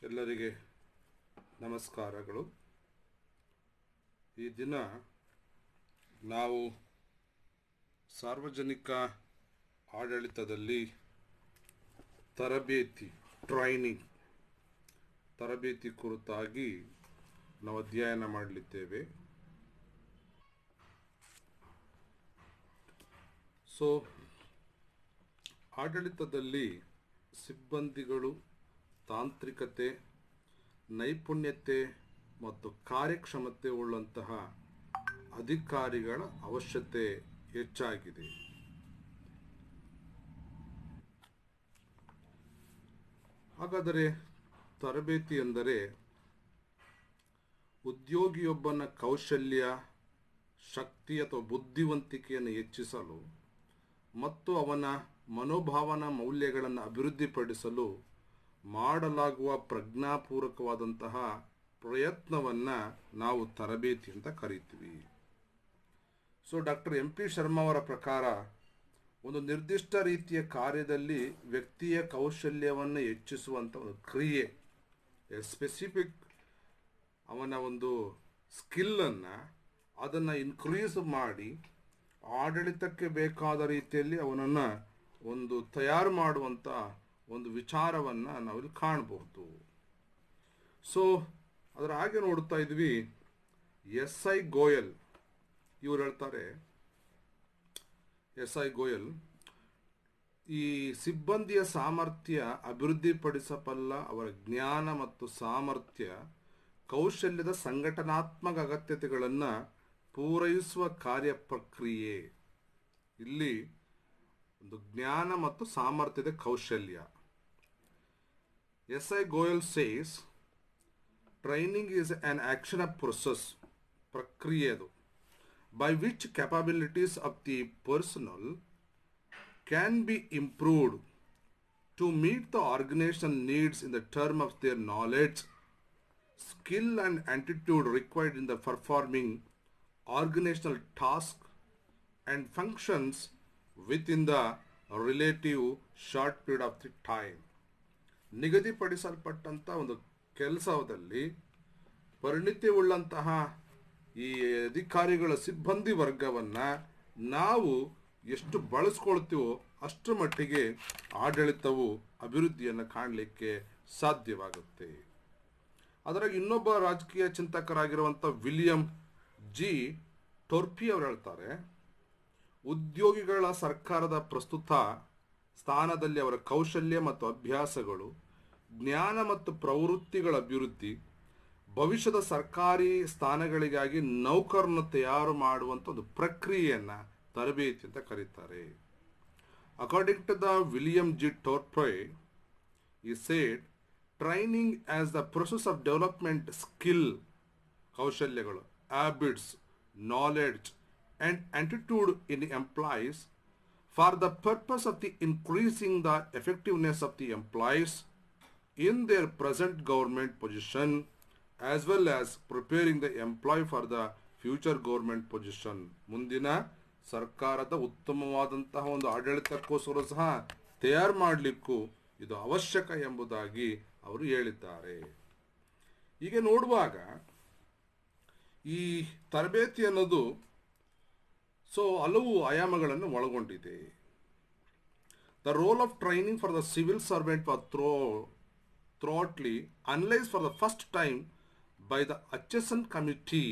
ಎಲ್ಲರಿಗೆ ನಮಸ್ಕಾರಗಳು. ಈ ದಿನ ನಾವು ಸಾರ್ವಜನಿಕ ಆಡಳಿತದಲ್ಲಿ ತರಬೇತಿ ಕುರಿತಾಗಿ ನಾವು ಅಧ್ಯಯನ ಮಾಡಲಿದ್ದೇವೆ. ಆಡಳಿತದಲ್ಲಿ ಸಿಬ್ಬಂದಿಗಳು ತಾಂತ್ರಿಕತೆ, ನೈಪುಣ್ಯತೆ ಮತ್ತು ಕಾರ್ಯಕ್ಷಮತೆ ಉಳ್ಳಂತಹ ಅಧಿಕಾರಿಗಳ ಅವಶ್ಯಕತೆ ಹೆಚ್ಚಾಗಿದೆ. ಹಾಗಾದರೆ ತರಬೇತಿ ಎಂದರೆ ಉದ್ಯೋಗಿಯೊಬ್ಬನ ಕೌಶಲ್ಯ, ಶಕ್ತಿ ಅಥವಾ ಬುದ್ಧಿವಂತಿಕೆಯನ್ನು ಹೆಚ್ಚಿಸಲು ಮತ್ತು ಅವನ ಮನೋಭಾವನಾ ಮೌಲ್ಯಗಳನ್ನು ಅಭಿವೃದ್ಧಿಪಡಿಸಲು ಮಾಡಲಾಗುವ ಪ್ರಜ್ಞಾಪೂರ್ವಕವಾದಂತಹ ಪ್ರಯತ್ನವನ್ನು ನಾವು ತರಬೇತಿ ಅಂತ ಕರೀತೀವಿ. ಡಾಕ್ಟರ್ MP ಶರ್ಮಾ ಅವರ ಪ್ರಕಾರ ಒಂದು ನಿರ್ದಿಷ್ಟ ರೀತಿಯ ಕಾರ್ಯದಲ್ಲಿ ವ್ಯಕ್ತಿಯ ಕೌಶಲ್ಯವನ್ನು ಹೆಚ್ಚಿಸುವಂಥ ಒಂದು ಕ್ರಿಯೆ, ಸ್ಪೆಸಿಫಿಕ್ ಅವನ ಒಂದು ಸ್ಕಿಲ್ಲನ್ನು ಅದನ್ನು ಇನ್ಕ್ರೀಸ್ ಮಾಡಿ ಆಡಳಿತಕ್ಕೆ ಬೇಕಾದ ರೀತಿಯಲ್ಲಿ ಅವನನ್ನು ಒಂದು ತಯಾರು ಮಾಡುವಂಥ ಒಂದು ವಿಚಾರವನ್ನು ನಾವಿಲ್ಲಿ ಕಾಣಬಹುದು. ಅದರ ಹಾಗೆ ನೋಡ್ತಾ ಇದ್ವಿ, SI ಗೋಯಲ್ ಇವರು ಹೇಳ್ತಾರೆ, SI ಗೋಯಲ್ ಈ ಸಿಬ್ಬಂದಿಯ ಸಾಮರ್ಥ್ಯ ಅಭಿವೃದ್ಧಿಪಡಿಸಬಲ್ಲ ಅವರ ಜ್ಞಾನ ಮತ್ತು ಸಾಮರ್ಥ್ಯ ಕೌಶಲ್ಯದ ಸಂಘಟನಾತ್ಮಕ ಅಗತ್ಯತೆಗಳನ್ನು ಪೂರೈಸುವ ಕಾರ್ಯ ಪ್ರಕ್ರಿಯೆ. ಇಲ್ಲಿ ಒಂದು ಜ್ಞಾನ ಮತ್ತು ಸಾಮರ್ಥ್ಯದ ಕೌಶಲ್ಯ. SI Goyal says training is on action of process, ಪ್ರಕ್ರಿಯೆ ಅದು, by which capabilities of the personnel can be improved to meet the organizational needs in the term of their knowledge, skill and attitude required in the performing organizational task and functions within the relative short period of the time. ನಿಗದಿಪಡಿಸಲ್ಪಟ್ಟಂಥ ಒಂದು ಕೆಲಸದಲ್ಲಿ ಪರಿಣಿತಿಯುಳ್ಳಂತಹ ಈ ಅಧಿಕಾರಿಗಳ ಸಿಬ್ಬಂದಿ ವರ್ಗವನ್ನು ನಾವು ಎಷ್ಟು ಬಳಸ್ಕೊಳ್ತೀವೋ ಅಷ್ಟರ ಮಟ್ಟಿಗೆ ಆಡಳಿತವು ಅಭಿವೃದ್ಧಿಯನ್ನು ಕಾಣಲಿಕ್ಕೆ ಸಾಧ್ಯವಾಗುತ್ತೆ. ಅದರಾಗ ಇನ್ನೊಬ್ಬ ರಾಜಕೀಯ ಚಿಂತಕರಾಗಿರುವಂಥ ವಿಲಿಯಂ G. ಟೋರ್ಪಿ ಅವರು ಹೇಳ್ತಾರೆ, ಉದ್ಯೋಗಿಗಳ ಸರ್ಕಾರದ ಪ್ರಸ್ತುತ ಸ್ಥಾನದಲ್ಲಿ ಅವರ ಕೌಶಲ್ಯ ಮತ್ತು ಅಭ್ಯಾಸಗಳು, ಜ್ಞಾನ ಮತ್ತು ಪ್ರವೃತ್ತಿಗಳ ಅಭಿವೃದ್ಧಿ ಭವಿಷ್ಯದ ಸರ್ಕಾರಿ ಸ್ಥಾನಗಳಿಗಾಗಿ ನೌಕರನ್ನು ತಯಾರು ಮಾಡುವಂಥ ಒಂದು ಪ್ರಕ್ರಿಯೆಯನ್ನು ತರಬೇತಿ ಅಂತ ಕರೀತಾರೆ. According to the William G. Torpey, ಈ said training as the process of development skill, ಕೌಶಲ್ಯಗಳು, habits, knowledge and attitude in employees for the purpose of the increasing the effectiveness of the employees in their present government position as well as preparing the employee for the future government position. ಮುಂದಿನ ಸರ್ಕಾರದ ಉತ್ತಮವಾದಂತಹ ಒಂದು ಆಡಳಿತಕ್ಕೋಸ್ಕರ ಸಹ ತಯಾರು ಮಾಡಲಿಕ್ಕೂ ಇದು ಅವಶ್ಯಕ ಎಂಬುದಾಗಿ ಅವರು ಹೇಳಿದ್ದಾರೆ. ಹೀಗೆ ನೋಡುವಾಗ ಈ ತರಬೇತಿ ಅನ್ನೋದು ಹಲವು ಆಯಾಮಗಳನ್ನು ಒಳಗೊಂಡಿದೆ. The role of training for the civil servant was thoroughly analyse for the first time by the Acheson committee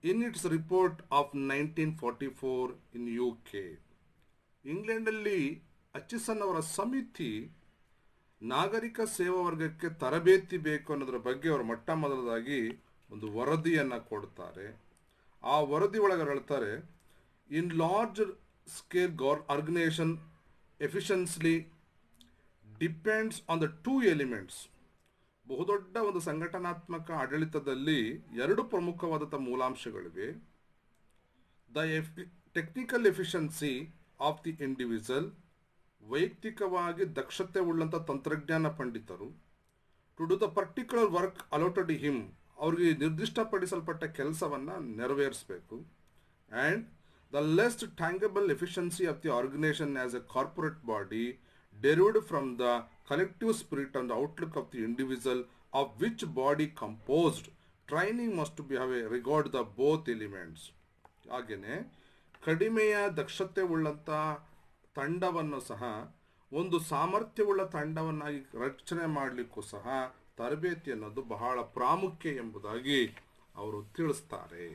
in its report of 1944 in UK. ಇಂಗ್ಲೆಂಡಲ್ಲಿ ಅಚ್ಚಸನ್ ಅವರ ಸಮಿತಿ ನಾಗರಿಕ ಸೇವಾ ವರ್ಗಕ್ಕೆ ತರಬೇತಿ ಬೇಕು ಅನ್ನೋದ್ರ ಬಗ್ಗೆ ಅವರು ಮೊಟ್ಟ ಮೊದಲದಾಗಿ ಒಂದು ವರದಿಯನ್ನು ಕೊಡ್ತಾರೆ. ಆ ವರದಿ ಒಳಗೆ ಹೇಳ್ತಾರೆ, in large scale organisation efficiency depends on the 2 elements. ಬಹುದೊಡ್ಡ ಒಂದು ಸಂಘಟನಾತ್ಮಕ ಆಡಳಿತದಲ್ಲಿ 2 ಪ್ರಮುಖವಾದಂಥ ಮೂಲಾಂಶಗಳಿವೆ. The technical efficiency of the individual, ವೈಯಕ್ತಿಕವಾಗಿ ದಕ್ಷತೆ ಉಳ್ಳಂಥ ತಂತ್ರಜ್ಞಾನ ಪಂಡಿತರು, to do the particular work allotted him, ಅವ್ರಿಗೆ ನಿರ್ದಿಷ್ಟಪಡಿಸಲ್ಪಟ್ಟ ಕೆಲಸವನ್ನು ನೆರವೇರಿಸಬೇಕು. And the less tangible efficiency of the organisation as a corporate body derived from the collective spirit and the outlook of the individual of which body composed. Training must be have a regard the both elements. ಹಾಗೆಯೇ ಕಡಿಮೆಯ ದಕ್ಷತೆ ಉಳ್ಳಂಥ ತಂಡವನ್ನು ಸಹ ಒಂದು ಸಾಮರ್ಥ್ಯವುಳ್ಳ ತಂಡವನ್ನಾಗಿ ರಚನೆ ಮಾಡಲಿಕ್ಕೂ ಸಹ ತರಬೇತಿ ಅನ್ನೋದು ಬಹಳ ಪ್ರಾಮುಖ್ಯ ಎಂಬುದಾಗಿ ಅವರು ತಿಳಿಸ್ತಾರೆ.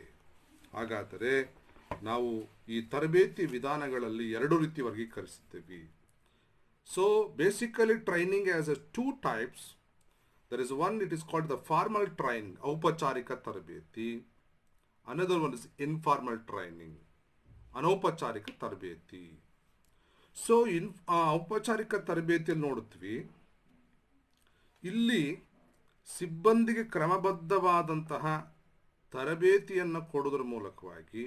ಹಾಗಾದರೆ ನಾವು ಈ ತರಬೇತಿ ವಿಧಾನಗಳಲ್ಲಿ ಎರಡು ರೀತಿ ವರ್ಗೀಕರಿಸುತ್ತೇವೆ. So basically training as a two types. There is one, it is called the formal training, ಔಪಚಾರಿಕ ತರಬೇತಿ. Another one is informal training, ಅನೌಪಚಾರಿಕ ತರಬೇತಿ. ಸೊ ಔಪಚಾರಿಕ ತರಬೇತಿಯಲ್ಲಿ ನೋಡುತ್ತೀವಿ, ಇಲ್ಲಿ ಸಿಬ್ಬಂದಿಗೆ ಕ್ರಮಬದ್ಧವಾದಂತಹ ತರಬೇತಿಯನ್ನು ಕೊಡುವುದರ ಮೂಲಕವಾಗಿ,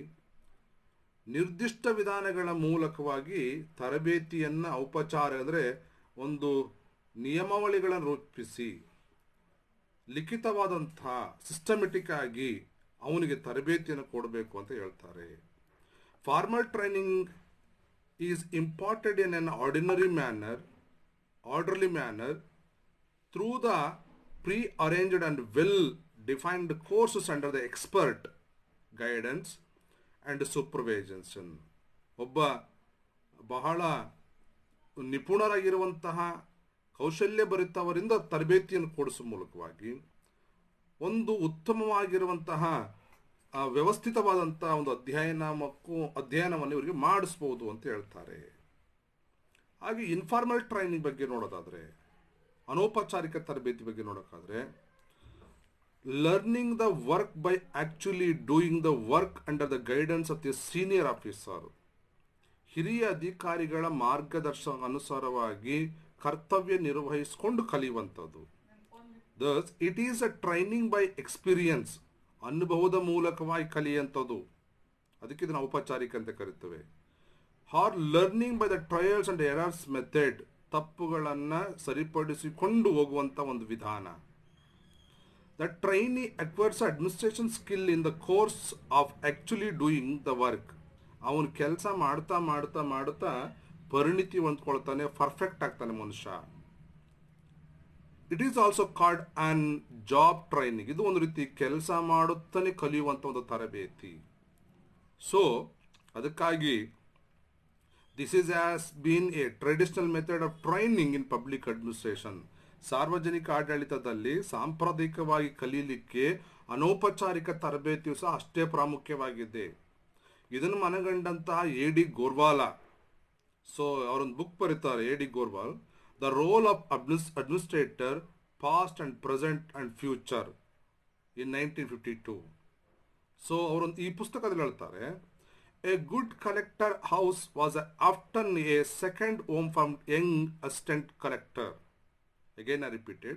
ನಿರ್ದಿಷ್ಟ ವಿಧಾನಗಳ ಮೂಲಕವಾಗಿ ತರಬೇತಿಯನ್ನು ಔಪಚಾರ ಅಂದರೆ ಒಂದು ನಿಯಮಾವಳಿಗಳನ್ನು ರೂಪಿಸಿ ಲಿಖಿತವಾದಂತಹ ಸಿಸ್ಟಮೆಟಿಕ್ ಆಗಿ ಅವನಿಗೆ ತರಬೇತಿಯನ್ನು ಕೊಡಬೇಕು ಅಂತ ಹೇಳ್ತಾರೆ. Formal training is imported in an ordinary orderly manner through the pre-arranged and well-defined courses under the expert guidance and supervision. ಒಬ್ಬ ಬಹಳ ನಿಪುಣರಾಗಿರುವಂತಹ ಕೌಶಲ್ಯಭರಿತವರಿಂದ ತರಬೇತಿಯನ್ನು ಕೊಡಿಸುವ ಮೂಲಕವಾಗಿ ಒಂದು ಉತ್ತಮವಾಗಿರುವಂತಹ ವ್ಯವಸ್ಥಿತವಾದಂತಹ ಒಂದು ಅಧ್ಯಯನವನ್ನು ಇವರಿಗೆ ಮಾಡಿಸ್ಬೋದು ಅಂತ ಹೇಳ್ತಾರೆ. ಹಾಗೆ ಇನ್ಫಾರ್ಮಲ್ ಟ್ರೈನಿಂಗ್ ಬಗ್ಗೆ ನೋಡೋದಾದರೆ, ಅನೌಪಚಾರಿಕ ತರಬೇತಿ ಬಗ್ಗೆ ನೋಡೋಕ್ಕಾದ್ರೆ, learning the work by actually doing the work under the guidance of the senior officer. ಹಿರಿಯ ಅಧಿಕಾರಿಗಳ ಮಾರ್ಗದರ್ಶನ ಅನುಸಾರವಾಗಿ ಕರ್ತವ್ಯ ನಿರ್ವಹಿಸಿಕೊಂಡು ಕಲಿಯುವಂಥದ್ದು. Thus it is a training by experience, ಅನುಭವದ ಮೂಲಕವಾಗಿ ಕಲಿಯುವಂಥದ್ದು. ಅದಕ್ಕೆ ಇದನ್ನು ಔಪಚಾರಿಕ ಅಂತ ಕರೀತೇವೆ. Or learning by the trials and errors method, ತಪ್ಪುಗಳನ್ನು ಸರಿಪಡಿಸಿಕೊಂಡು ಹೋಗುವಂಥ ಒಂದು ವಿಧಾನ. The trainee acquires administration skill in the course of actually doing the work. ಅವನು ಕೆಲಸ ಮಾಡ್ತಾ ಮಾಡ್ತಾ ಮಾಡ್ತಾ ಪರಿಣಿತಿ ಹೊಂದ್ಕೊಳ್ತಾನೆ, ಪರ್ಫೆಕ್ಟ್ ಆಗ್ತಾನೆ ಮನುಷ್ಯ. It is also called on job training. ಇದು ಒಂದು ರೀತಿ ಕೆಲಸ ಮಾಡುತ್ತಾನೆ ಕಲಿಯುವಂಥ ಒಂದು ತರಬೇತಿ. ಸೊ ಅದಕ್ಕಾಗಿ this has been a traditional method of training in public administration. ಸಾರ್ವಜನಿಕ ಆಡಳಿತದಲ್ಲಿ ಸಾಂಪ್ರದಾಯಿಕವಾಗಿ ಕಲೀಲಿಕ್ಕೆ ಅನೌಪಚಾರಿಕ ತರಬೇತಿಯು ಸಹ ಅಷ್ಟೇ ಪ್ರಾಮುಖ್ಯವಾಗಿದೆ. ಇದನ್ನು ಮನಗಂಡಂತಹ ಎ ಡಿ ಗೋರ್ವಾಲಾ, ಸೊ ಅವರೊಂದು ಬುಕ್ ಬರೀತಾರೆ, A D Gorwala, the role of administrator past and present and future in 1952. So ಅವರೊಂದು ಈ ಪುಸ್ತಕದಲ್ಲಿ ಹೇಳ್ತಾರೆ, a good collector house was often a second home for young assistant collector. Again I repeated,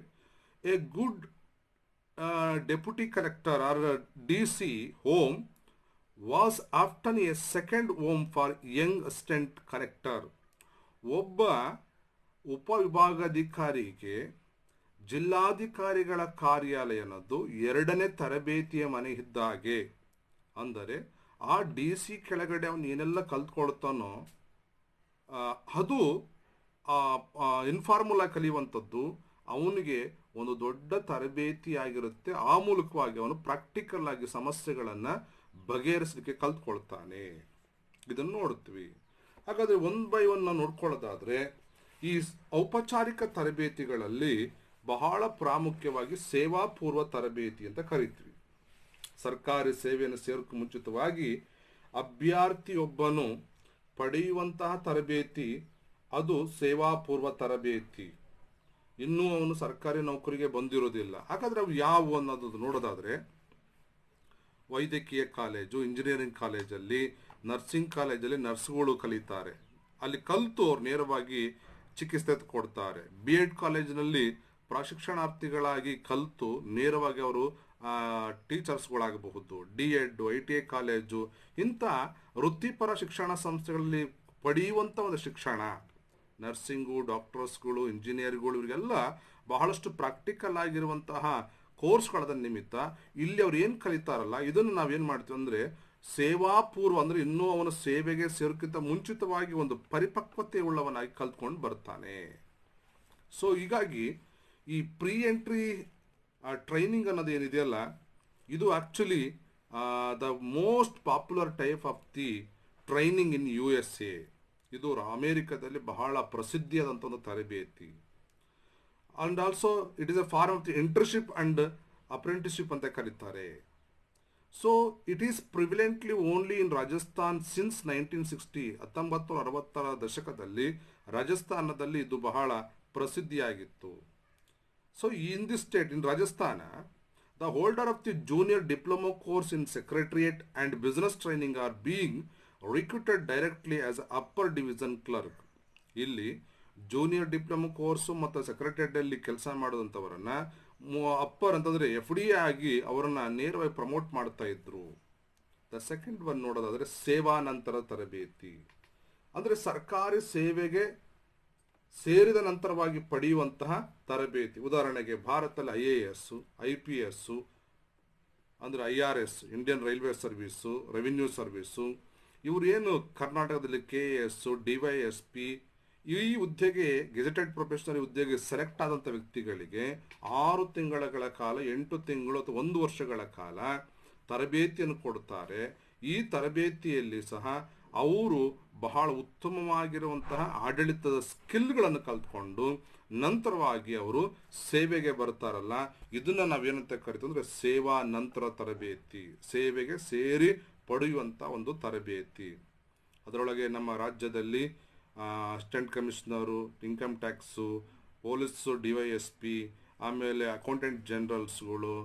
a good deputy collector or a DC home was often a second home for young assistant collector. ಒಬ್ಬ ಉಪವಿಭಾಗಾಧಿಕಾರಿಗೆ ಜಿಲ್ಲಾಧಿಕಾರಿಗಳ ಕಾರ್ಯಾಲಯ ಅನ್ನೋದು ಎರಡನೇ ತರಬೇತಿಯ ಮನೆ ಇದ್ದಾಗೆ. ಅಂದರೆ ಆ ಡಿ ಸಿ ಕೆಳಗಡೆ ಅವನು ಏನೆಲ್ಲ ಕಲ್ತ್ಕೊಳ್ತಾನೋ ಅದು ಇನ್ಫಾರ್ಮುಲಾ ಕಲಿಯುವಂಥದ್ದು ಅವನಿಗೆ ಒಂದು ದೊಡ್ಡ ತರಬೇತಿ ಆಗಿರುತ್ತೆ. ಆ ಮೂಲಕವಾಗಿ ಅವನು ಪ್ರಾಕ್ಟಿಕಲ್ ಆಗಿ ಸಮಸ್ಯೆಗಳನ್ನು ಬಗೆಹರಿಸಲಿಕ್ಕೆ ಕಲ್ತ್ಕೊಳ್ತಾನೆ. ಇದನ್ನು ನೋಡ್ತೀವಿ. ಹಾಗಾದರೆ ಒನ್ ಬೈ ಒನ್ ನೋಡ್ಕೊಳ್ಳೋದಾದರೆ, ಈ ಔಪಚಾರಿಕ ತರಬೇತಿಗಳಲ್ಲಿ ಬಹಳ ಪ್ರಾಮುಖ್ಯವಾಗಿ ಸೇವಾಪೂರ್ವ ತರಬೇತಿ ಅಂತ ಕರಿತೀವಿ. ಸರ್ಕಾರಿ ಸೇವೆಯನ್ನು ಸೇರೋಕ್ಕೆ ಮುಂಚಿತವಾಗಿ ಅಭ್ಯರ್ಥಿಯೊಬ್ಬನು ಪಡೆಯುವಂತಹ ತರಬೇತಿ ಅದು ಸೇವಾಪೂರ್ವ ತರಬೇತಿ. ಇನ್ನೂ ಅವನು ಸರ್ಕಾರಿ ನೌಕರಿಗೆ ಬಂದಿರೋದಿಲ್ಲ. ಹಾಗಾದರೆ ಅವು ಯಾವುವು ಅನ್ನೋದು ನೋಡೋದಾದರೆ, ವೈದ್ಯಕೀಯ ಕಾಲೇಜು, ಇಂಜಿನಿಯರಿಂಗ್ ಕಾಲೇಜಲ್ಲಿ, ನರ್ಸಿಂಗ್ ಕಾಲೇಜಲ್ಲಿ ನರ್ಸ್ಗಳು ಕಲಿತಾರೆ. ಅಲ್ಲಿ ಕಲಿತು ಅವ್ರು ನೇರವಾಗಿ ಚಿಕಿತ್ಸೆ ಕೊಡ್ತಾರೆ. ಬಿ ಎಡ್ ಕಾಲೇಜಿನಲ್ಲಿ ಪ್ರಶಿಕ್ಷಣಾರ್ಥಿಗಳಾಗಿ ಕಲಿತು ನೇರವಾಗಿ ಅವರು ಟೀಚರ್ಸ್ಗಳಾಗಬಹುದು. D Ed, I T I college, ಇಂಥ ವೃತ್ತಿಪರ ಶಿಕ್ಷಣ ಸಂಸ್ಥೆಗಳಲ್ಲಿ ಪಡೆಯುವಂಥ ಒಂದು ಶಿಕ್ಷಣ, ನರ್ಸಿಂಗು, ಡಾಕ್ಟರ್ಸ್ಗಳು, ಇಂಜಿನಿಯರ್ಗಳು, ಇವರಿಗೆಲ್ಲ ಬಹಳಷ್ಟು ಪ್ರಾಕ್ಟಿಕಲ್ ಆಗಿರುವಂತಹ ಕೋರ್ಸ್ಗಳದ ನಿಮಿತ್ತ ಇಲ್ಲಿ ಅವ್ರು ಏನು ಕಲಿತಾರಲ್ಲ, ಇದನ್ನು ನಾವೇನು ಮಾಡ್ತೀವಿ ಅಂದರೆ ಸೇವಾಪೂರ್ವ, ಅಂದರೆ ಇನ್ನೂ ಅವನ ಸೇವೆಗೆ ಸೇರೋಕ್ಕಿಂತ ಮುಂಚಿತವಾಗಿ ಒಂದು ಪರಿಪಕ್ವತೆ ಉಳ್ಳವನಾಗಿ ಕಲ್ತ್ಕೊಂಡು ಬರ್ತಾನೆ. ಸೊ ಹೀಗಾಗಿ ಈ ಪ್ರೀ ಎಂಟ್ರಿ ಟ್ರೈನಿಂಗ್ ಅನ್ನೋದು ಏನಿದೆಯಲ್ಲ, ಇದು actually the most popular type of the training in USA. ಇದು ಅಮೇರಿಕಾದಲ್ಲಿ ಬಹಳ ಪ್ರಸಿದ್ಧಿಯಾದಂಥ ಒಂದು ತರಬೇತಿ. And also it is a form of the internship and apprenticeship ಅಂತ ಕರೀತಾರೆ. So it is prevalently only in Rajasthan since 1960. 1960ರ ದಶಕದಲ್ಲಿ ರಾಜಸ್ಥಾನದಲ್ಲಿ ಇದು ಬಹಳ ಪ್ರಸಿದ್ಧಿಯಾಗಿತ್ತು. So in the state, in Rajasthan, the holder of the junior diploma course in secretariat and business training are being recruited directly as upper division clerk. ಇಲ್ಲಿ junior diploma course ಮತ್ತು ಸೆಕ್ರೆಟರಿಯೇಟಲ್ಲಿ ಕೆಲಸ ಮಾಡೋದಂಥವರನ್ನ upper ಅಂತಂದರೆ FD ಆಗಿ ಅವರನ್ನು ನೇರವಾಗಿ ಪ್ರಮೋಟ್ ಮಾಡ್ತಾ ಇದ್ರು. The second one ನೋಡೋದಾದರೆ ಸೇವಾ ನಂತರ ತರಬೇತಿ, ಅಂದರೆ ಸರ್ಕಾರಿ ಸೇವೆಗೆ ಸೇರಿದ ನಂತರವಾಗಿ ಪಡೆಯುವಂತಹ ತರಬೇತಿ. ಉದಾಹರಣೆಗೆ ಭಾರತದಲ್ಲಿ IAS, IPS, ಅಂದರೆ IRS, Indian railway service, revenue service, ಇವರು ಏನು ಕರ್ನಾಟಕದಲ್ಲಿ KS, DYSP ಈ ಹುದ್ದೆಗೆ ಗೆಜೆಟೆಡ್ ಪ್ರೊಫೆಷನಲ್ ಹುದ್ದೆಗೆ ಸೆಲೆಕ್ಟ್ ಆದಂಥ ವ್ಯಕ್ತಿಗಳಿಗೆ 6 ತಿಂಗಳ ಕಾಲ, 8 ತಿಂಗಳು ಅಥವಾ 1 ವರ್ಷಗಳ ಕಾಲ ತರಬೇತಿಯನ್ನು ಕೊಡ್ತಾರೆ. ಈ ತರಬೇತಿಯಲ್ಲಿ ಸಹ ಅವರು ಬಹಳ ಉತ್ತಮವಾಗಿರುವಂತಹ ಆಡಳಿತದ ಸ್ಕಿಲ್ಗಳನ್ನು ಕಲ್ತ್ಕೊಂಡು ನಂತರವಾಗಿ ಅವರು ಸೇವೆಗೆ ಬರ್ತಾರಲ್ಲ, ಇದನ್ನು ನಾವೇನಂತ ಕರಿತೀವಿ ಅಂದರೆ ಸೇವಾ ನಂತರ ತರಬೇತಿ, ಸೇವೆಗೆ ಸೇರಿ ಪಡೆಯುವಂಥ ಒಂದು ತರಬೇತಿ. ಅದರೊಳಗೆ ನಮ್ಮ ರಾಜ್ಯದಲ್ಲಿ assistant commissioner, income tax, police, DYSP, ಆಮೇಲೆ ಅಕೌಂಟೆಂಟ್ ಜನರಲ್ಸ್ಗಳು,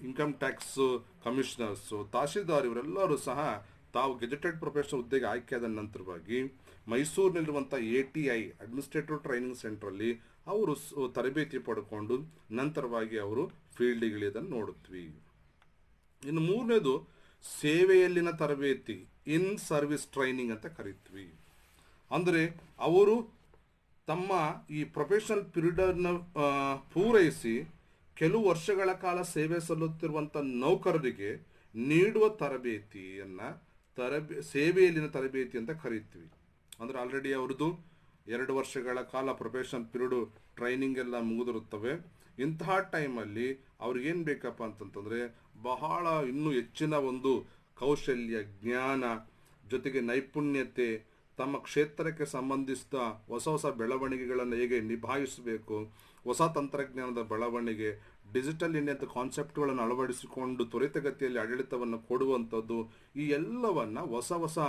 ಇನ್ಕಮ್ ಟ್ಯಾಕ್ಸ್ ಕಮಿಷನರ್ಸು, ತಹಶೀಲ್ದಾರ್ ಇವರೆಲ್ಲರೂ ಸಹ ತಾವು ಗೆಜೆಟೆಡ್ ಪ್ರೊಫೆಷನಲ್ ಹುದ್ದೆಗೆ ಆಯ್ಕೆಯಾದ ನಂತರವಾಗಿ ಮೈಸೂರಿನಲ್ಲಿರುವಂಥ ATI ಅಡ್ಮಿನಿಸ್ಟ್ರೇಟಿವ್ ಟ್ರೈನಿಂಗ್ ಸೆಂಟ್ರಲ್ಲಿ ಅವರು ತರಬೇತಿ ಪಡ್ಕೊಂಡು ನಂತರವಾಗಿ ಅವರು ಫೀಲ್ಡಿಗೆ ಇಳಿಯೋದನ್ನು ನೋಡುತ್ವಿ. ಇನ್ನು ಮೂರನೇದು ಸೇವೆಯಲ್ಲಿನ ತರಬೇತಿ, ಇನ್ ಸರ್ವಿಸ್ ಟ್ರೈನಿಂಗ್ ಅಂತ ಕರಿತೀವಿ. ಅಂದರೆ ಅವರು ತಮ್ಮ ಈ ಪ್ರೊಫೆಷನಲ್ ಪೀರಿಯಡನ್ನು ಪೂರೈಸಿ ಕೆಲವು ವರ್ಷಗಳ ಕಾಲ ಸೇವೆ ಸಲ್ಲುತ್ತಿರುವಂಥ ನೌಕರರಿಗೆ ನೀಡುವ ತರಬೇತಿಯನ್ನು ಸೇವೆಯಲ್ಲಿನ ತರಬೇತಿ ಅಂತ ಕರಿತೀವಿ. ಅಂದರೆ ಆಲ್ರೆಡಿ ಅವ್ರದ್ದು 2 ವರ್ಷಗಳ ಕಾಲ ಪ್ರೊಫೆಷನಲ್ ಪೀರಿಯಡು ಟ್ರೈನಿಂಗ್ ಎಲ್ಲ ಮುಗಿದಿರುತ್ತವೆ. ಇಂತಹ ಟೈಮಲ್ಲಿ ಅವ್ರಿಗೇನು ಬೇಕಪ್ಪ ಅಂತಂತಂದರೆ ಬಹಳ ಇನ್ನೂ ಹೆಚ್ಚಿನ ಒಂದು ಕೌಶಲ್ಯ, ಜ್ಞಾನ ಜೊತೆಗೆ ನೈಪುಣ್ಯತೆ, ತಮ್ಮ ಕ್ಷೇತ್ರಕ್ಕೆ ಸಂಬಂಧಿಸಿದ ಹೊಸ ಬೆಳವಣಿಗೆಗಳನ್ನು ಹೇಗೆ ನಿಭಾಯಿಸಬೇಕು, ಹೊಸ ತಂತ್ರಜ್ಞಾನದ ಬೆಳವಣಿಗೆ, ಡಿಜಿಟಲ್ ಇಂಡಿಯಾದ ಕಾನ್ಸೆಪ್ಟ್ಗಳನ್ನು ಅಳವಡಿಸಿಕೊಂಡು ತ್ವರಿತಗತಿಯಲ್ಲಿ ಆಡಳಿತವನ್ನು ಕೊಡುವಂಥದ್ದು, ಈ ಎಲ್ಲವನ್ನು ಹೊಸ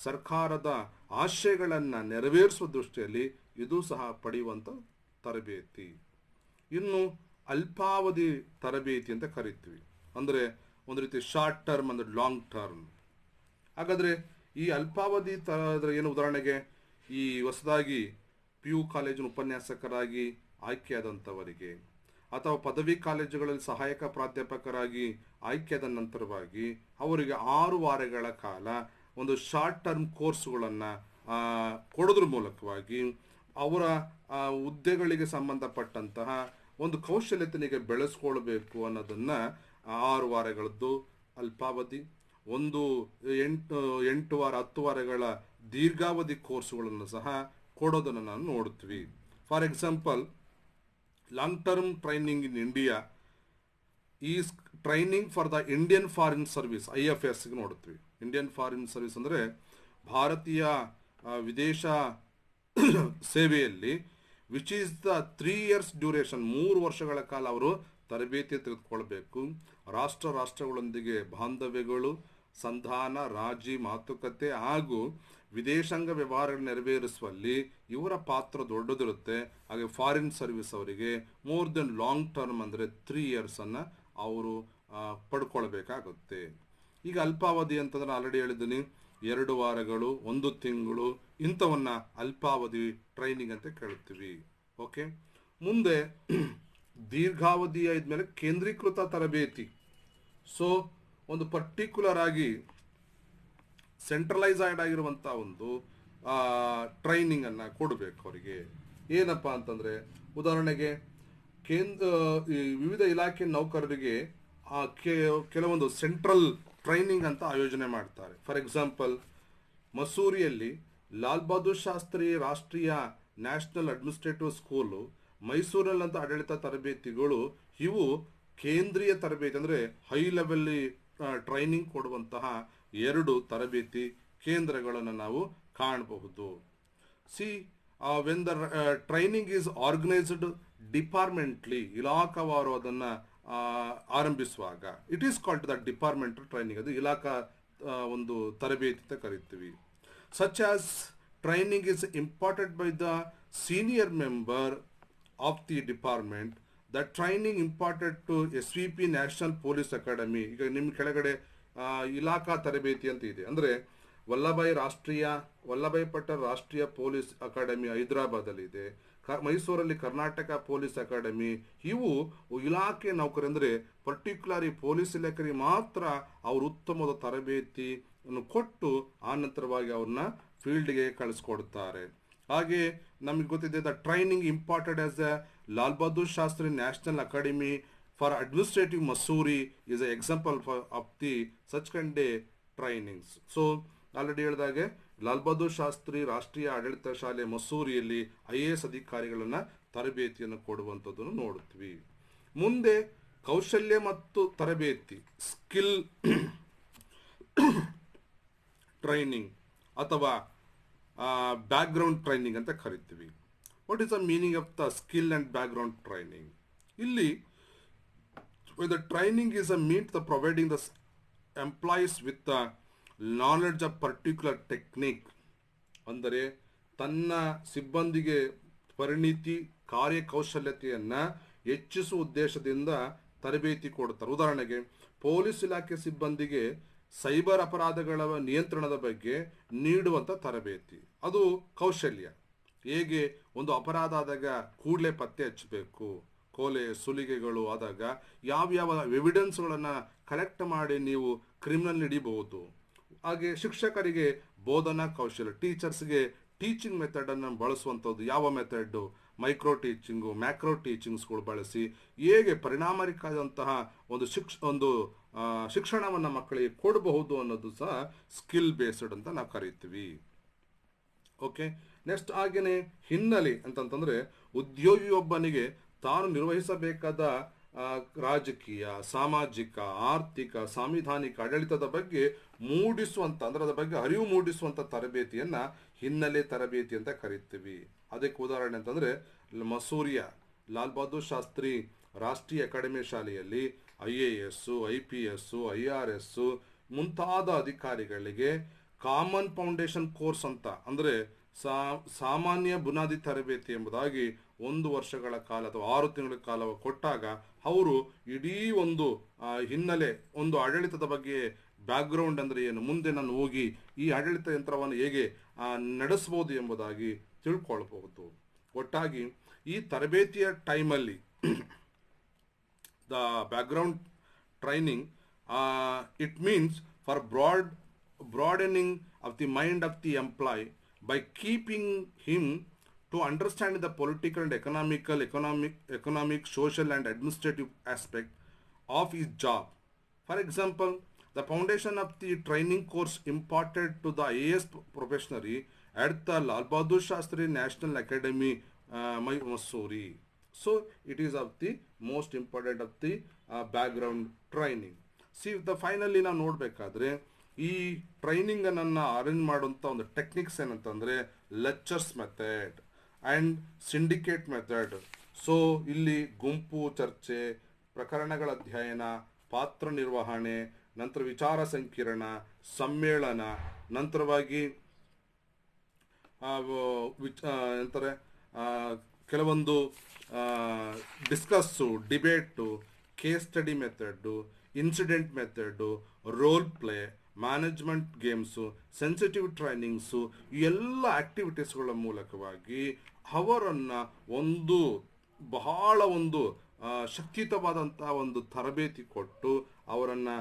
ಸರ್ಕಾರದ ಆಶಯಗಳನ್ನು ನೆರವೇರಿಸುವ ದೃಷ್ಟಿಯಲ್ಲಿ ಇದು ಸಹ ಪಡೆಯುವಂಥ ತರಬೇತಿ. ಇನ್ನು ಅಲ್ಪಾವಧಿ ತರಬೇತಿ ಅಂತ ಕರಿತೀವಿ. ಅಂದರೆ ಒಂದು ರೀತಿ ಶಾರ್ಟ್ ಟರ್ಮ್ ಅಂದರೆ ಲಾಂಗ್ ಟರ್ಮ್. ಹಾಗಾದರೆ ಈ ಅಲ್ಪಾವಧಿ ಏನು, ಉದಾಹರಣೆಗೆ ಈ ಹೊಸದಾಗಿ PU ಕಾಲೇಜಿನ ಉಪನ್ಯಾಸಕರಾಗಿ ಆಯ್ಕೆಯಾದಂಥವರಿಗೆ ಅಥವಾ ಪದವಿ ಕಾಲೇಜುಗಳಲ್ಲಿ ಸಹಾಯಕ ಪ್ರಾಧ್ಯಾಪಕರಾಗಿ ಆಯ್ಕೆಯಾದ ನಂತರವಾಗಿ ಅವರಿಗೆ 6 ವಾರಗಳ ಕಾಲ ಒಂದು ಶಾರ್ಟ್ ಟರ್ಮ್ ಕೋರ್ಸ್ಗಳನ್ನು ಕೊಡೋದ್ರ ಮೂಲಕವಾಗಿ ಅವರ ಹುದ್ದೆಗಳಿಗೆ ಸಂಬಂಧಪಟ್ಟಂತಹ ಒಂದು ಕೌಶಲ್ಯತೆನಿಗೆ ಬೆಳೆಸ್ಕೊಳ್ಬೇಕು ಅನ್ನೋದನ್ನು 6 ವಾರಗಳದ್ದು ಅಲ್ಪಾವಧಿ, 8 ವಾರ 10 ವಾರಗಳ ದೀರ್ಘಾವಧಿ ಕೋರ್ಸ್ಗಳನ್ನು ಸಹ ಕೊಡೋದನ್ನು ನಾವು ನೋಡ್ತೀವಿ. For example, long term training in India is training for the Indian foreign service, IFSಗೆ ನೋಡ್ತೀವಿ. ಇಂಡಿಯನ್ ಫಾರಿನ್ ಸರ್ವಿಸ್ ಅಂದರೆ ಭಾರತೀಯ ವಿದೇಶ ಸೇವೆಯಲ್ಲಿ, which is the 3 years duration, 3 ವರ್ಷಗಳ ಕಾಲ ಅವರು ತರಬೇತಿ ತೆಗೆದುಕೊಳ್ಬೇಕು. ರಾಷ್ಟ್ರಗಳೊಂದಿಗೆ ಬಾಂಧವ್ಯಗಳು, ಸಂಧಾನ, ರಾಜಿ, ಮಾತುಕತೆ ಹಾಗೂ ವಿದೇಶಾಂಗ ವ್ಯವಹಾರಗಳು ನೆರವೇರಿಸುವಲ್ಲಿ ಇವರ ಪಾತ್ರ ದೊಡ್ಡದಿರುತ್ತೆ. ಹಾಗೆ ಫಾರಿನ್ ಸರ್ವಿಸ್ ಅವರಿಗೆ ಮೋರ್ ದೆನ್ ಲಾಂಗ್ ಟರ್ಮ್ ಅಂದರೆ 3 years ಅವರು ಪಡ್ಕೊಳ್ಬೇಕಾಗುತ್ತೆ. ಈಗ ಅಲ್ಪಾವಧಿ ಅಂತಂದ್ರೆ ಆಲ್ರೆಡಿ ಹೇಳಿದ್ದೀನಿ, 2 ವಾರಗಳು, 1 ತಿಂಗಳು, ಇಂಥವನ್ನ ಅಲ್ಪಾವಧಿ ಟ್ರೈನಿಂಗ್ ಅಂತ ಕೇಳ್ತೀವಿ. ಓಕೆ, ಮುಂದೆ ದೀರ್ಘಾವಧಿ ಆದ್ಮೇಲೆ ಕೇಂದ್ರೀಕೃತ ತರಬೇತಿ. ಸೊ ಒಂದು ಪರ್ಟಿಕ್ಯುಲರ್ ಆಗಿ ಸೆಂಟ್ರಲೈಸ್ಡ್ ಆಗಿರುವಂಥ ಒಂದು ಟ್ರೈನಿಂಗನ್ನು ಕೊಡಬೇಕು ಅವರಿಗೆ. ಏನಪ್ಪ ಅಂತಂದರೆ, ಉದಾಹರಣೆಗೆ ವಿವಿಧ ಇಲಾಖೆ ನೌಕರರಿಗೆ ಕೆಲವೊಂದು ಸೆಂಟ್ರಲ್ ಟ್ರೈನಿಂಗ್ ಅಂತ ಆಯೋಜನೆ ಮಾಡ್ತಾರೆ. ಫಾರ್ ಎಕ್ಸಾಂಪಲ್, ಮಸೂರಿಯಲ್ಲಿ ಲಾಲ್ ಬಹದ್ದೂರ್ ಶಾಸ್ತ್ರಿ ರಾಷ್ಟ್ರೀಯ ನ್ಯಾಷನಲ್ ಅಡ್ಮಿನಿಸ್ಟ್ರೇಟಿವ್ ಸ್ಕೂಲು, ಮೈಸೂರಿನಲ್ಲಂಥ ಆಡಳಿತ ತರಬೇತಿಗಳು ಇವು ಕೇಂದ್ರೀಯ ತರಬೇತಿ ಅಂದರೆ ಹೈ ಲೆವೆಲ್ಲಿ ಟ್ರೈನಿಂಗ್ ಕೊಡುವಂತಹ ಎರಡು ತರಬೇತಿ ಕೇಂದ್ರಗಳನ್ನು ನಾವು ಕಾಣಬಹುದು. See when the training is organised departmentally, ಇಲಾಖಾವಾರು ಅದನ್ನು ಆರಂಭಿಸುವಾಗ it is called the departmental training, ಅದು ಇಲಾಖಾ ಒಂದು ತರಬೇತಿ ಅಂತ ಕರಿತೀವಿ. Such as training is imparted by the senior member of the department, the training imparted to SVP national police academy. ಈಗ ನಿಮ್ಮ ಕೆಳಗಡೆ ಇಲಾಖಾ ತರಬೇತಿ ಅಂತ ಇದೆ, ಅಂದರೆ ವಲ್ಲಭಾಯ್ ಪಟೇಲ್ ರಾಷ್ಟ್ರೀಯ ಪೊಲೀಸ್ ಅಕಾಡೆಮಿ ಹೈದರಾಬಾದಲ್ಲಿದೆ, ಮೈಸೂರಲ್ಲಿ ಕರ್ನಾಟಕ ಪೊಲೀಸ್ ಅಕಾಡೆಮಿ. ಇವು ಇಲಾಖೆ ನೌಕರಿ, ಅಂದರೆ ಪರ್ಟಿಕ್ಯುಲರ್ ಪೊಲೀಸ್ ಇಲಾಖೆಗೆ ಮಾತ್ರ ಅವರು ಉತ್ತಮವಾದ ತರಬೇತಿಯನ್ನು ಕೊಟ್ಟು ಆನಂತರವಾಗಿ ಅವ್ರನ್ನ ಫೀಲ್ಡ್ಗೆ ಕಳಿಸ್ಕೊಡ್ತಾರೆ. ಹಾಗೆ ನಮಗೆ ಗೊತ್ತಿದೆ the training imparted as the Lal Bahadur Shastri national academy for administrative Mussoorie is a example of the such kind trainings. So already ಹೇಳಿದಾಗೆ ಲಾಲ್ ಬಹದ್ದೂರ್ ಶಾಸ್ತ್ರಿ ರಾಷ್ಟ್ರೀಯ ಆಡಳಿತ ಶಾಲೆ ಮಸೂರಿಯಲ್ಲಿ IAS ಅಧಿಕಾರಿಗಳನ್ನು ತರಬೇತಿಯನ್ನು ಕೊಡುವಂಥದ್ದನ್ನು ನೋಡುತ್ತೀವಿ. ಮುಂದೆ ಕೌಶಲ್ಯ ಮತ್ತು ತರಬೇತಿ, ಸ್ಕಿಲ್ ಟ್ರೈನಿಂಗ್ ಅಥವಾ ಬ್ಯಾಕ್ಗ್ರೌಂಡ್ ಟ್ರೈನಿಂಗ್ ಅಂತ ಕರಿತೀವಿ. What is the meaning of the skill and background training? ಇಲ್ಲಿ the training is a mean the providing the employees with the knowledge of particular technique, ಅಂದರೆ ತನ್ನ ಸಿಬ್ಬಂದಿಗೆ ಪರಿಣಿತಿ ಕಾರ್ಯಕೌಶಲ್ಯತೆಯನ್ನು ಹೆಚ್ಚಿಸುವ ಉದ್ದೇಶದಿಂದ ತರಬೇತಿ ಕೊಡ್ತಾರೆ. ಉದಾಹರಣೆಗೆ ಪೊಲೀಸ್ ಇಲಾಖೆ ಸಿಬ್ಬಂದಿಗೆ ಸೈಬರ್ ಅಪರಾಧಗಳ ನಿಯಂತ್ರಣದ ಬಗ್ಗೆ ನೀಡುವಂಥ ತರಬೇತಿ, ಅದು ಕೌಶಲ್ಯ. ಹೇಗೆ ಒಂದು ಅಪರಾಧ ಆದಾಗ ಕೂಡಲೇ ಪತ್ತೆ ಹಚ್ಚಬೇಕು, ಕೊಲೆ ಸುಲಿಗೆಗಳು ಆದಾಗ ಯಾವ್ಯಾವ ಎವಿಡೆನ್ಸ್ಗಳನ್ನು ಕಲೆಕ್ಟ್ ಮಾಡಿ ನೀವು ಕ್ರಿಮಿನಲ್ ಹಿಡಿಬಹುದು. ಹಾಗೆ ಶಿಕ್ಷಕರಿಗೆ ಬೋಧನಾ ಕೌಶಲ್ಯ, ಟೀಚರ್ಸ್ಗೆ ಟೀಚಿಂಗ್ ಮೆಥಡನ್ನು ಬಳಸುವಂಥದ್ದು ಯಾವ ಮೆಥಡ್, ಮೈಕ್ರೋ ಟೀಚಿಂಗು, ಮ್ಯಾಕ್ರೋ ಟೀಚಿಂಗ್ಸ್ಗಳು ಬಳಸಿ ಹೇಗೆ ಪರಿಣಾಮಕಾರಿಯಾದಂತಹ ಒಂದು ಶಿಕ್ಷಣವನ್ನು ಮಕ್ಕಳಿಗೆ ಕೊಡಬಹುದು ಅನ್ನೋದು ಸಹ ಸ್ಕಿಲ್ ಬೇಸ್ಡ್ ಅಂತ ನಾವು ಕರಿತೀವಿ. ಓಕೆ, ನೆಕ್ಸ್ಟ್ ಹಾಗೆಯೇ ಹಿನ್ನೆಲೆ ಅಂತಂತಂದರೆ ಉದ್ಯೋಗಿಯೊಬ್ಬನಿಗೆ ತಾನು ನಿರ್ವಹಿಸಬೇಕಾದ ರಾಜಕೀಯ, ಸಾಮಾಜಿಕ, ಆರ್ಥಿಕ, ಸಾಂವಿಧಾನಿಕ ಆಡಳಿತದ ಬಗ್ಗೆ ಮೂಡಿಸುವಂಥ, ಅಂದರೆ ಅದರ ಬಗ್ಗೆ ಅರಿವು ಮೂಡಿಸುವಂಥ ತರಬೇತಿಯನ್ನು ಹಿನ್ನೆಲೆ ತರಬೇತಿ ಅಂತ ಕರಿತೀವಿ. ಅದಕ್ಕೆ ಉದಾಹರಣೆ ಅಂತಂದರೆ ಮಸೂರಿಯ ಲಾಲ್ ಬಹದ್ದೂರ್ ಶಾಸ್ತ್ರಿ ರಾಷ್ಟ್ರೀಯ ಅಕಾಡೆಮಿ ಶಾಲೆಯಲ್ಲಿ IAS, IPS, IRS ಮುಂತಾದ ಅಧಿಕಾರಿಗಳಿಗೆ ಕಾಮನ್ ಫೌಂಡೇಶನ್ ಕೋರ್ಸ್ ಅಂತ, ಅಂದರೆ ಸಾಮಾನ್ಯ ಬುನಾದಿ ತರಬೇತಿ ಎಂಬುದಾಗಿ 1 ವರ್ಷಗಳ ಕಾಲ ಅಥವಾ 6 ತಿಂಗಳ ಕಾಲ ಕೊಟ್ಟಾಗ ಅವರು ಇಡೀ ಒಂದು ಹಿನ್ನೆಲೆ, ಒಂದು ಆಡಳಿತದ ಬಗ್ಗೆ ಬ್ಯಾಕ್ಗ್ರೌಂಡ್ ಅಂದರೆ ಏನು, ಮುಂದೆ ನಾನು ಹೋಗಿ ಈ ಆಡಳಿತ ಯಂತ್ರವನ್ನು ಹೇಗೆ ನಡೆಸ್ಬೋದು ಎಂಬುದಾಗಿ ತಿಳ್ಕೊಳ್ಬಹುದು. ಒಟ್ಟಾಗಿ ಈ ತರಬೇತಿಯ ಟೈಮಲ್ಲಿ the background training it means for broadening of the mind of the employee by keeping him to understand the political and economic, social and administrative aspect of his job. For example, the foundation of the training course imparted to the IAS professionally at the Lal Bahadur Shastri National Academy, Missouri. So it is of the most important of the background training. See, the finally ನಾವು ನೋಡಬೇಕಾದ್ರೆ ಈ ಟ್ರೈನಿಂಗನ್ನು arrange ಮಾಡುವಂಥ ಒಂದು techniques ಏನಂತಂದರೆ lectures method and syndicate method. So ಇಲ್ಲಿ ಗುಂಪು ಚರ್ಚೆ, ಪ್ರಕರಣಗಳ ಅಧ್ಯಯನ, ಪಾತ್ರ ನಿರ್ವಹಣೆ, ನಂತರ ವಿಚಾರ ಸಂಕಿರಣ, ಸಮ್ಮೇಳನ, ನಂತರವಾಗಿ ಅಂತಾರೆ ಕೆಲವೊಂದು discuss, debate, case study method, incident method, role play, management games, sensitive trainings, ಈ ಎಲ್ಲ ಆ್ಯಕ್ಟಿವಿಟೀಸ್ಗಳ ಮೂಲಕವಾಗಿ ಅವರನ್ನು ಬಹಳ ಶಕ್ತಿಯುತವಾದಂಥ ಒಂದು ತರಬೇತಿ ಕೊಟ್ಟು ಅವರನ್ನು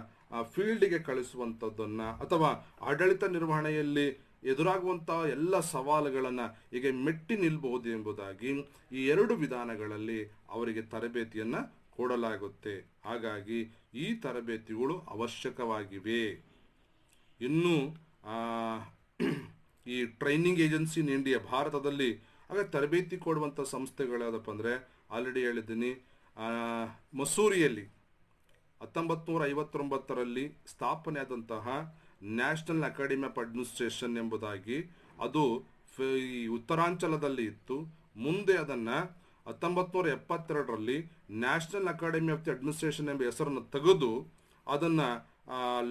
ಫೀಲ್ಡಿಗೆ ಕಳಿಸುವಂಥದ್ದನ್ನು, ಅಥವಾ ಆಡಳಿತ ನಿರ್ವಹಣೆಯಲ್ಲಿ ಎದುರಾಗುವಂಥ ಎಲ್ಲ ಸವಾಲುಗಳನ್ನು ಹೀಗೆ ಮೆಟ್ಟಿ ನಿಲ್ಲಬಹುದು ಎಂಬುದಾಗಿ ಈ 2 ವಿಧಾನಗಳಲ್ಲಿ ಅವರಿಗೆ ತರಬೇತಿಯನ್ನು ಕೊಡಲಾಗುತ್ತೆ. ಹಾಗಾಗಿ ಈ ತರಬೇತಿಗಳು ಅವಶ್ಯಕವಾಗಿವೆ. ಇನ್ನು ಈ ಟ್ರೈನಿಂಗ್ ಏಜೆನ್ಸಿ ಇನ್ ಇಂಡಿಯಾ ಭಾರತದಲ್ಲಿ ಹಾಗೆ ತರಬೇತಿ ಕೊಡುವಂಥ ಸಂಸ್ಥೆಗಳು ಅಂದರೆ ಆಲ್ರೆಡಿ ಹೇಳಿದ್ದೀನಿ, ಮಸೂರಿಯಲ್ಲಿ 1959ರಲ್ಲಿ ಸ್ಥಾಪನೆಯಾದಂತಹ ನ್ಯಾಷನಲ್ ಅಕಾಡೆಮಿ ಆಫ್ ಅಡ್ಮಿನಿಸ್ಟ್ರೇಷನ್ ಎಂಬುದಾಗಿ ಅದು ಈ ಉತ್ತರಾಂಚಲದಲ್ಲಿ ಇತ್ತು. ಮುಂದೆ ಅದನ್ನು 1972ರಲ್ಲಿ national academy of the administration ಎಂಬ ಹೆಸರನ್ನು ತೆಗೆದು ಅದನ್ನು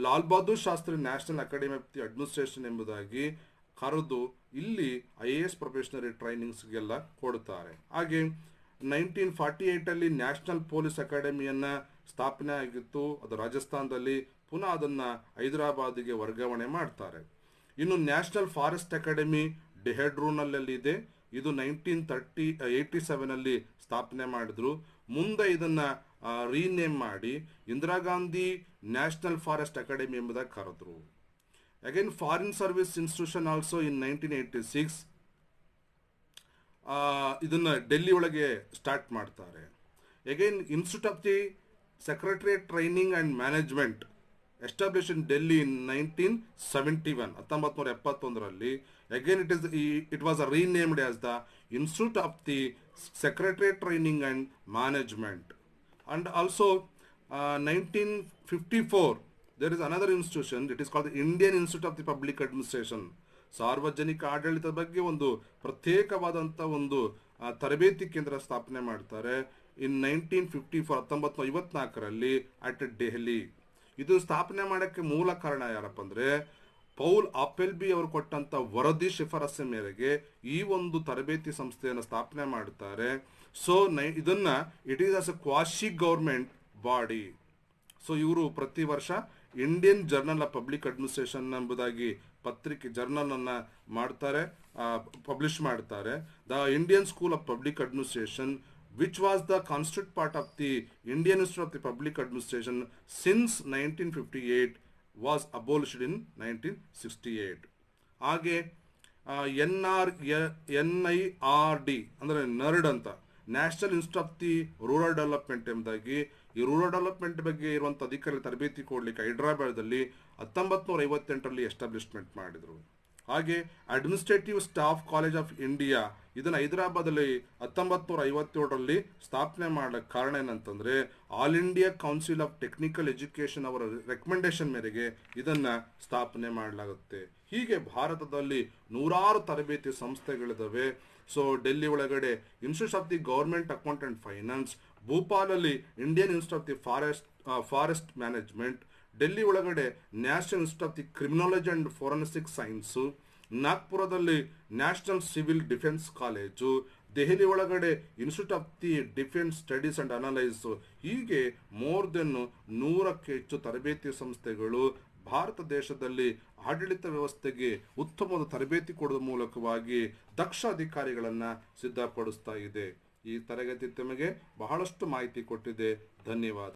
Lal Bahadur Shastri national academy of the administration ಎಂಬುದಾಗಿ ಕರೆದು ಇಲ್ಲಿ IAS ಪ್ರೊಫೆಷನರಿ ಟ್ರೈನಿಂಗ್ಸ್ಗೆಲ್ಲ ಕೊಡ್ತಾರೆ. ಹಾಗೆ 1948ರಲ್ಲಿ ನ್ಯಾಷನಲ್ ಪೊಲೀಸ್ ಅಕಾಡೆಮಿಯನ್ನು ಸ್ಥಾಪನೆ ಆಗಿತ್ತು, ಅದು ರಾಜಸ್ಥಾನದಲ್ಲಿ. ಪುನಃ ಅದನ್ನು ಹೈದರಾಬಾದಿಗೆ ವರ್ಗಾವಣೆ ಮಾಡ್ತಾರೆ. ಇನ್ನು ನ್ಯಾಷನಲ್ ಫಾರೆಸ್ಟ್ ಅಕಾಡೆಮಿ ಡೆಹ್ರಾಡೂನ್ನಲ್ಲಿದೆ. ಇದು 1987ನಲ್ಲಿ ಸ್ಥಾಪನೆ ಮಾಡಿದ್ರು. ಮುಂದೆ ಇದನ್ನು ರೀನೇಮ್ ಮಾಡಿ Indira Gandhi national forest academy ಎಂಬುದಾಗಿ ಕರೆದ್ರು. Again foreign service institution also in 1986 ಇದನ್ನು ಡೆಲ್ಲಿ ಒಳಗೆ ಸ್ಟಾರ್ಟ್ ಮಾಡ್ತಾರೆ. Again institute of the secretariat training and management establish in Delhi in 1971ರಲ್ಲಿ. Again it was renamed as the institute of the secretariat training and management. And also 1954 there is another institution, it is called the Indian Institute of the Public Administration. ಸಾರ್ವಜನಿಕ ಆಡಳಿತದ ಬಗ್ಗೆ ಒಂದು ಪ್ರತ್ಯೇಕವಾದಂಥ ಒಂದು ತರಬೇತಿ ಕೇಂದ್ರ ಸ್ಥಾಪನೆ ಮಾಡ್ತಾರೆ ಇನ್ 1954ರಲ್ಲಿ ಅಟ್ ದೆಹಲಿ. ಇದು ಸ್ಥಾಪನೆ ಮಾಡೋಕ್ಕೆ ಮೂಲ ಕಾರಣ ಯಾರಪ್ಪ ಅಂದರೆ ಪೌಲ್ ಆಪೆಲ್ಬಿ ಅವರು ಕೊಟ್ಟಂಥ ವರದಿ ಶಿಫಾರಸ್ಸಿನ ಮೇರೆಗೆ ಈ ಒಂದು ತರಬೇತಿ ಸಂಸ್ಥೆಯನ್ನು ಸ್ಥಾಪನೆ ಮಾಡುತ್ತಾರೆ. ಸೊ ಇದನ್ನು it is as A ಕ್ವಾಶಿ government body. So ಇವರು ಪ್ರತಿ ವರ್ಷ Indian journal of public administration ಎಂಬುದಾಗಿ ಪತ್ರಿಕೆ ಜರ್ನಲನ್ನು ಮಾಡ್ತಾರೆ, ಪಬ್ಲಿಷ್ ಮಾಡ್ತಾರೆ. The Indian school of public administration which was the constituent part of the Indian Institute of the Public Administration since 1958 was abolished in 1968. ಹಾಗೆ NIRD ಅಂದರೆ ನರ್ಡ್ ಅಂತ national institute of the rural development ಎಂಬುದಾಗಿ ಈ rural development ಬಗ್ಗೆ ಇರುವಂಥ ಅಧಿಕಾರಿ ತರಬೇತಿ ಕೊಡಲಿಕ್ಕೆ ಹೈದರಾಬಾದಲ್ಲಿ 1958ರಲ್ಲಿ ಎಸ್ಟಾಬ್ಲಿಷ್ಮೆಂಟ್ ಮಾಡಿದರು. ಹಾಗೆ administrative staff college of India ಇದನ್ನು ಹೈದರಾಬಾದಲ್ಲಿ 1957ರಲ್ಲಿ ಸ್ಥಾಪನೆ ಮಾಡಲಿಕ್ಕೆ ಕಾರಣ ಏನಂತಂದರೆ all India council of technical education ಅವರ ರೆಕಮೆಂಡೇಶನ್ ಮೇರೆಗೆ ಇದನ್ನು ಸ್ಥಾಪನೆ ಮಾಡಲಾಗುತ್ತೆ. ಹೀಗೆ ಭಾರತದಲ್ಲಿ ನೂರಾರು ತರಬೇತಿ ಸಂಸ್ಥೆಗಳಿದ್ದಾವೆ. ಸೊ ಡೆಲ್ಲಿ ಒಳಗಡೆ institute of the government account and finance, ಭೂಪಾಲಲ್ಲಿ Indian institute of the forest management, Delhi ಒಳಗಡೆ national institute of the criminology and forensic science, ನಾಗ್ಪುರದಲ್ಲಿ national civil defence college, Delhi ಒಳಗಡೆ institute of the defence studies and analyse. ಹೀಗೆ more then 100ಕ್ಕೂ ಹೆಚ್ಚು ತರಬೇತಿ ಸಂಸ್ಥೆಗಳು ಭಾರತ ದೇಶದಲ್ಲಿ ಆಡಳಿತ ವ್ಯವಸ್ಥೆಗೆ ಉತ್ತಮವಾದ ತರಬೇತಿ ಕೊಡುವ ಮೂಲಕವಾಗಿ ದಕ್ಷ ಅಧಿಕಾರಿಗಳನ್ನು ಸಿದ್ಧಪಡಿಸ್ತಾ ಇದೆ. ಈ ತರಗತಿ ತಮಗೆ ಬಹಳಷ್ಟು ಮಾಹಿತಿ ಕೊಟ್ಟಿದೆ. ಧನ್ಯವಾದ.